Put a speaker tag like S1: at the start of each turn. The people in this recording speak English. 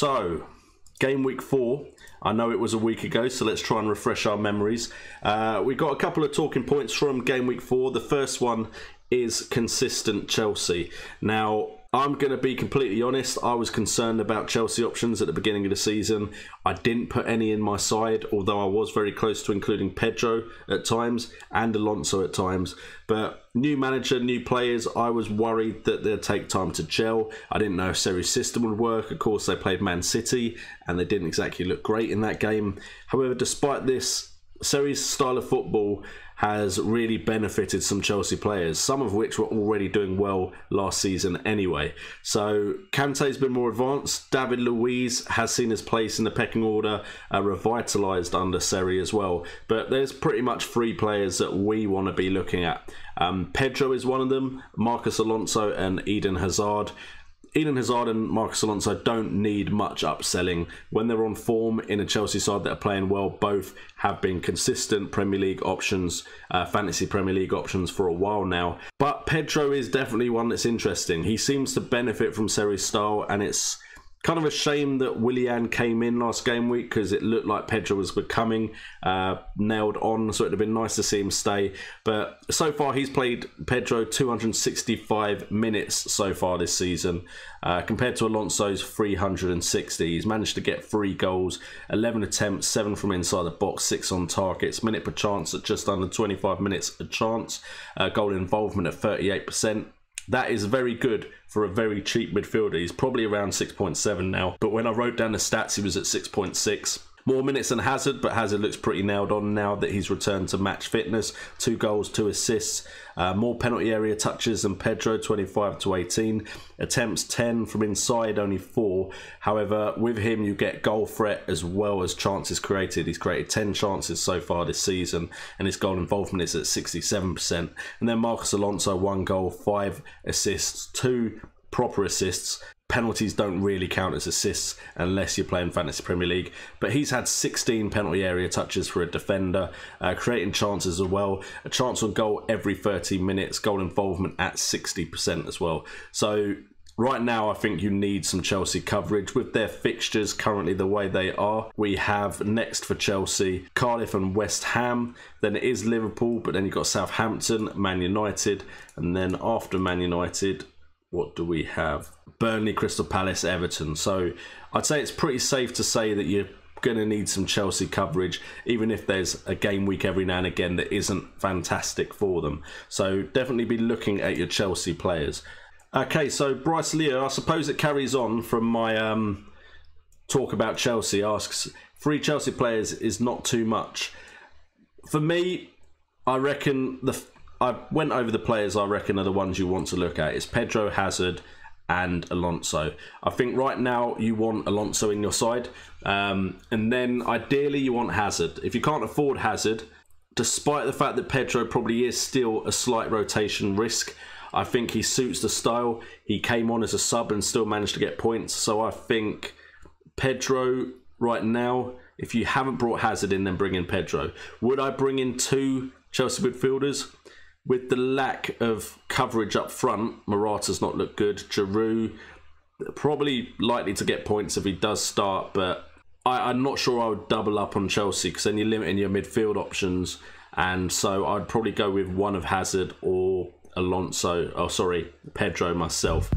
S1: So, game week 4. I know it was a week ago, so let's try and refresh our memories. We got a couple of talking points from game week 4. The first one is consistent Chelsea. Now, I'm going to be completely honest. I was concerned about Chelsea options at the beginning of the season. I didn't put any in my side, although I was very close to including Pedro at times and Alonso at times. But new manager, new players, I was worried that they'd take time to gel. I didn't know if Seri's system would work. Of course, they played Man City and they didn't exactly look great in that game. However, despite this, Seri's style of football has really benefited some Chelsea players, some of which were already doing well last season anyway. So Kante's been more advanced. David Luiz has seen his place in the pecking order revitalised under Seri as well. But there's pretty much 3 players that we want to be looking at. Pedro is one of them, Marcus Alonso and Eden Hazard. Eden Hazard and Marcus Alonso don't need much upselling. When they're on form in a Chelsea side that are playing well, both have been consistent Premier League options, fantasy Premier League options for a while now. But Pedro is definitely one that's interesting. He seems to benefit from Seri's style, and it's kind of a shame that Willian came in last game week because it looked like Pedro was becoming nailed on, so it'd have been nice to see him stay. But so far, he's played Pedro 265 minutes so far this season, compared to Alonso's 360. He's managed to get 3 goals, 11 attempts, 7 from inside the box, 6 on targets, minute per chance at just under 25 minutes a chance, goal involvement at 38%. That is very good for a very cheap midfielder. He's probably around 6.7 now, but when I wrote down the stats, he was at 6.6. More minutes than Hazard, but Hazard looks pretty nailed on now that he's returned to match fitness. 2 goals, 2 assists. More penalty area touches than Pedro, 25 to 18. Attempts 10 from inside, only 4. However, with him, you get goal threat as well as chances created. He's created 10 chances so far this season, and his goal involvement is at 67%. And then Marcus Alonso, 1 goal, 5 assists, 2 proper assists. Penalties don't really count as assists unless you're playing Fantasy Premier League. But he's had 16 penalty area touches for a defender, creating chances as well. A chance on goal every 30 minutes, goal involvement at 60% as well. So right now, I think you need some Chelsea coverage. With their fixtures currently the way they are, we have next for Chelsea, Cardiff and West Ham. Then it is Liverpool, but then you've got Southampton, Man United. And then after Man United, what do we have? Burnley, Crystal Palace, Everton. So I'd say it's pretty safe to say that you're going to need some Chelsea coverage, even if there's a game week every now and again that isn't fantastic for them. So definitely be looking at your Chelsea players. Okay, so Bryce Leo, I suppose it carries on from my talk about Chelsea, asks, 3 Chelsea players is not too much. For me, I reckon I went over the players I reckon are the ones you want to look at. It's Pedro, Hazard and Alonso. I think right now you want Alonso in your side. And then ideally you want Hazard. If you can't afford Hazard, despite the fact that Pedro probably is still a slight rotation risk, I think he suits the style. He came on as a sub and still managed to get points. So I think Pedro right now, if you haven't brought Hazard in, then bring in Pedro. Would I bring in 2 Chelsea midfielders? With the lack of coverage up front, Morata's not looked good. Giroud, probably likely to get points if he does start, but I'm not sure I would double up on Chelsea because then you're limiting your midfield options. And so I'd probably go with one of Hazard or Alonso, Pedro myself.